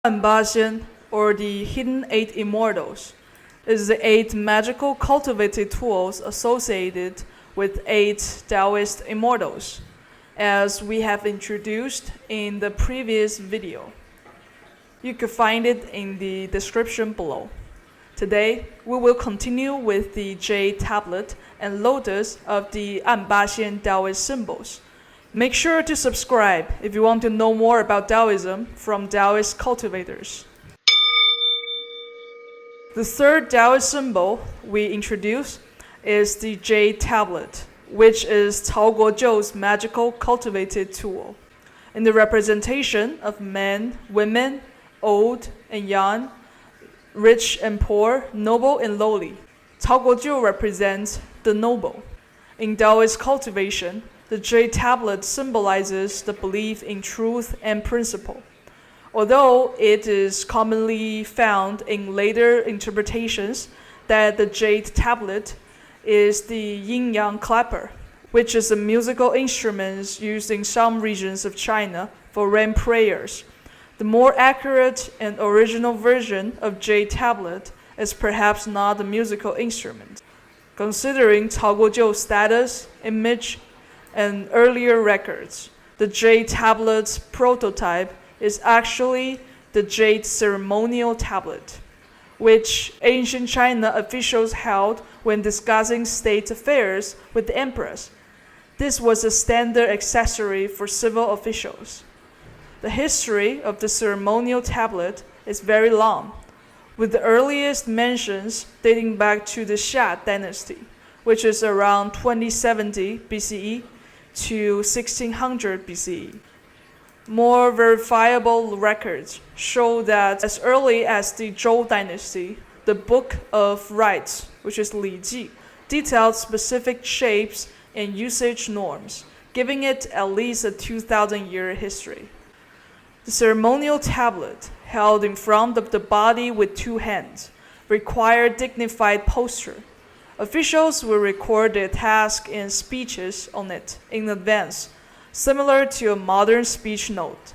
An Baxian, or the Hidden Eight Immortals, is the 8 magical cultivated tools associated with 8 Daoist immortals, as we have introduced in the previous video. You can find it in the description below. Today, we will continue with the Jade Tablet and Lotus of the An Baxian Daoist symbols. Make sure to subscribe if you want to know more about Daoism from Daoist cultivators. The third Daoist symbol we introduce is the Jade Tablet, which is Cao Guojiu's magical cultivated tool. In the representation of men, women, old and young, rich and poor, noble and lowly, Cao Guojiu represents the noble. In Daoist cultivation, the Jade Tablet symbolizes the belief in truth and principle. Although it is commonly found in later interpretations that the Jade Tablet is the yin-yang clapper, which is a musical instrument used in some regions of China for rain prayers. The more accurate and original version of Jade Tablet is perhaps not a musical instrument. Considering Cao Guojiu's status, image, and earlier records, the Jade Tablet's prototype is actually the Jade Ceremonial Tablet, which ancient China officials held when discussing state affairs with the emperors. This was a standard accessory for civil officials. The history of the ceremonial tablet is very long, with the earliest mentions dating back to the Xia dynasty, which is around 2070 BCE to 1600 BCE. More verifiable records show that as early as the Zhou dynasty, the Book of Rites, which is Li Ji, detailed specific shapes and usage norms, giving it at least a 2,000-year history. The ceremonial tablet, held in front of the body with 2 hands, required dignified posture. Officials will record their tasks and speeches on it in advance, similar to a modern speech note.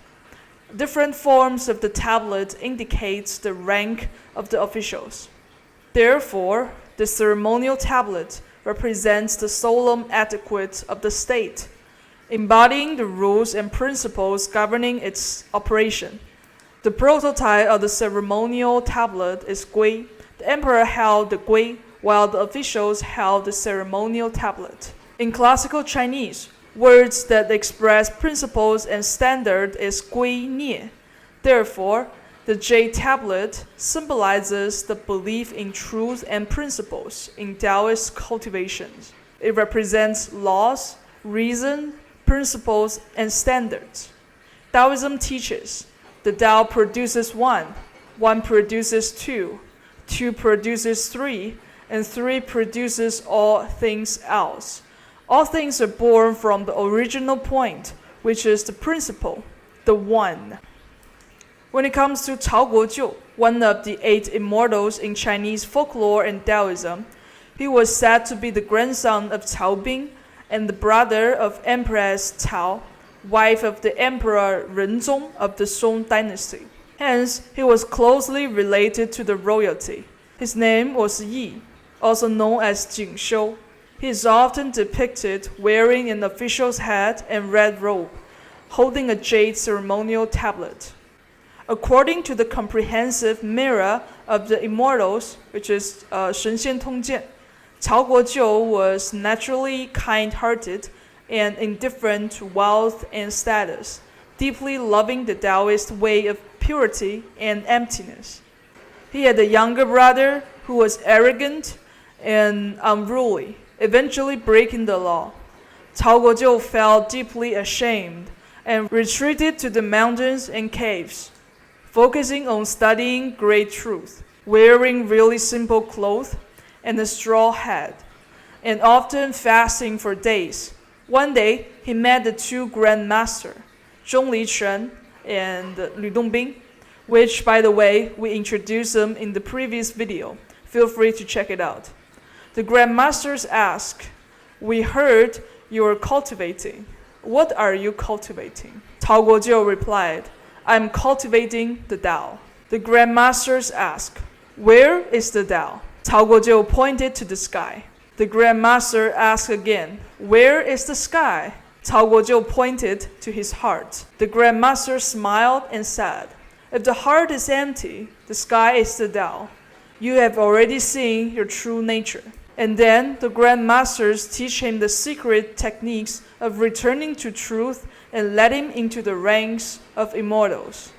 Different forms of the tablet indicates the rank of the officials. Therefore, the ceremonial tablet represents the solemn etiquette of the state, embodying the rules and principles governing its operation. The prototype of the ceremonial tablet is Gui. The emperor held the Gui, while the officials held the ceremonial tablet. In classical Chinese, words that express principles and standard is Gui Nie. Therefore, the Jade Tablet symbolizes the belief in truth and principles in Daoist cultivations. It represents laws, reason, principles, and standards. Daoism teaches the Tao produces 1, 1 produces 2, 2 produces 3, and 3 produces all things else. All things are born from the original point, which is the principle, the One. When it comes to Cao Guojiu, one of the 8 immortals in Chinese folklore and Daoism, he was said to be the grandson of Cao Bing and the brother of Empress Cao, wife of the Emperor Renzong of the Song dynasty. Hence, he was closely related to the royalty. His name was Yi, also known as Jingshou. He is often depicted wearing an official's hat and red robe, holding a jade ceremonial tablet. According to the comprehensive mirror of the immortals, which is Shen Xian Tong Jian, Cao Guojiu was naturally kind-hearted and indifferent to wealth and status, deeply loving the Daoist way of purity and emptiness. He had a younger brother who was arrogant and unruly, eventually breaking the law. Cao Guojiu felt deeply ashamed and retreated to the mountains and caves, focusing on studying great truth, wearing really simple clothes and a straw hat, and often fasting for days. One day, he met the 2 grandmasters, Zhong Lichen and Lu Dongbing, which, by the way, we introduced them in the previous video. Feel free to check it out. The grandmasters asked, "We heard you are cultivating. What are you cultivating?" Cao Guojiu replied, I'm cultivating the Tao. The Grand Masters ask, where is the Tao? Cao Guojiu pointed to the sky. The Grand Master asked again, where is the sky? Cao Guojiu pointed to his heart. The Grand Master smiled and said, if the heart is empty, the sky is the Tao. You have already seen your true nature. And then the Grand Masters teach him the secret techniques of returning to truth and let him into the ranks of immortals.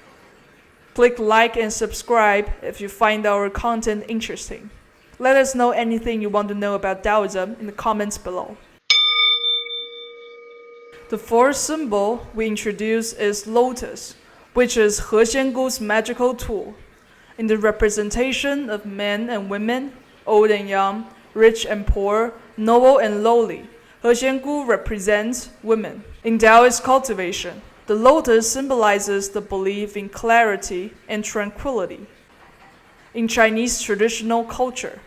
Click like and subscribe if you find our content interesting. Let us know anything you want to know about Daoism in the comments below. The fourth symbol we introduce is Lotus, which is He Xiangu's magical tool. In the representation of men and women, old and young, rich and poor, noble and lowly, He Xiangu represents women. In Daoist cultivation, the lotus symbolizes the belief in clarity and tranquility. In Chinese traditional culture,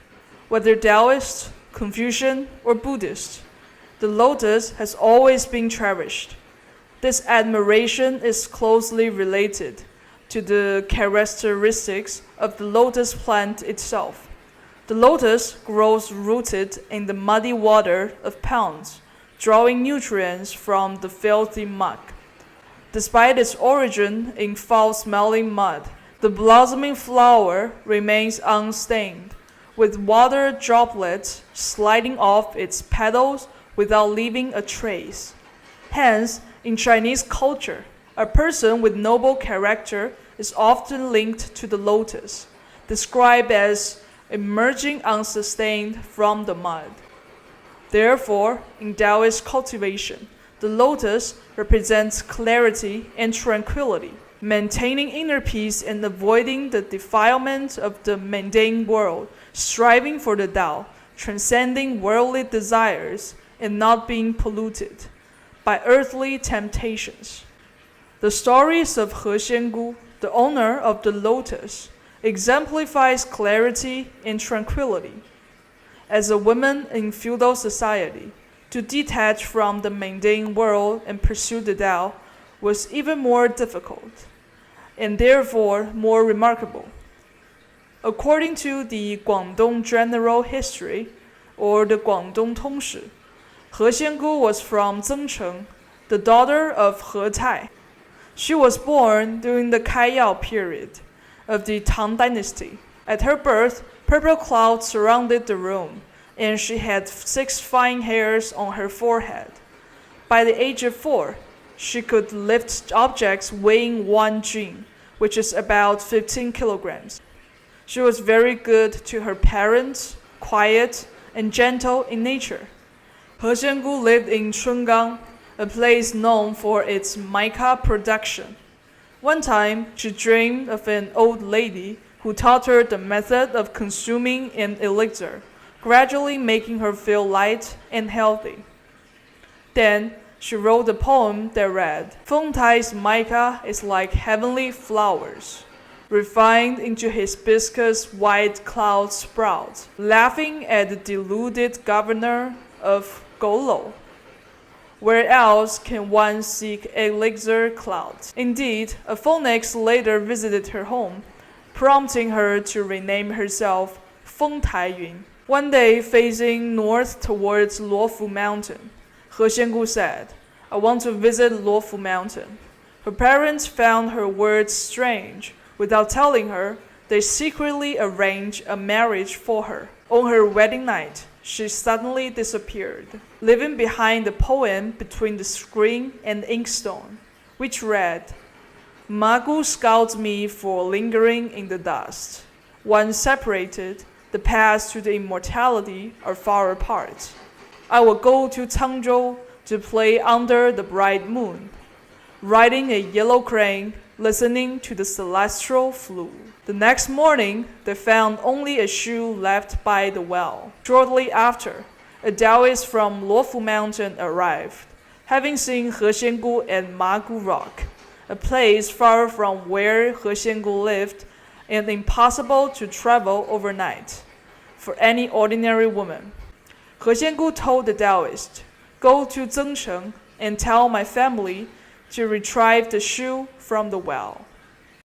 whether Daoist, Confucian, or Buddhist, the lotus has always been cherished. This admiration is closely related to the characteristics of the lotus plant itself. The lotus grows rooted in the muddy water of ponds, drawing nutrients from the filthy muck. Despite its origin in foul-smelling mud, the blossoming flower remains unstained, with water droplets sliding off its petals without leaving a trace. Hence, in Chinese culture, a person with noble character is often linked to the lotus, described as emerging unsustained from the mud. Therefore, in Daoist cultivation, the lotus represents clarity and tranquility, maintaining inner peace and avoiding the defilement of the mundane world, striving for the Tao, transcending worldly desires, and not being polluted by earthly temptations. The stories of He Xiangu, the owner of the lotus, exemplifies clarity and tranquility. As a woman in feudal society, to detach from the mundane world and pursue the Tao was even more difficult, and therefore more remarkable. According to the Guangdong General History, or the Guangdong Tongshi, He Xiangu was from Zengcheng, the daughter of He Tai. She was born during the Kaiyao period of the Tang Dynasty. At her birth, purple clouds surrounded the room, and she had 6 fine hairs on her forehead. By the age of 4, she could lift objects weighing 1 jin, which is about 15 kilograms. She was very good to her parents, quiet and gentle in nature. He Xiangu lived in Chungang, a place known for its mica production. One time, she dreamed of an old lady who taught her the method of consuming an elixir, gradually making her feel light and healthy. Then, she wrote a poem that read, Feng Tai's mica is like heavenly flowers, refined into hibiscus white cloud sprouts, laughing at the deluded governor of Golou. Where else can one seek elixir clouds? Indeed, a phoenix later visited her home, prompting her to rename herself Feng Taiyun. One day, facing north towards Luofu Mountain, He Xiangu said, I want to visit Luofu Mountain. Her parents found her words strange. Without telling her, they secretly arranged a marriage for her. On her wedding night, she suddenly disappeared, leaving behind a poem between the screen and inkstone, which read, Magu scolds me for lingering in the dust. Once separated, the paths to the immortality are far apart. I will go to Changzhou to play under the bright moon, riding a yellow crane, listening to the celestial flute. The next morning, they found only a shoe left by the well. Shortly after, a Daoist from Luofu Mountain arrived, having seen He Xiangu at Magu Rock, a place far from where He Xiangu lived and impossible to travel overnight for any ordinary woman. He Xiangu told the Daoist, Go to Zengcheng and tell my family to retrieve the shoe from the well.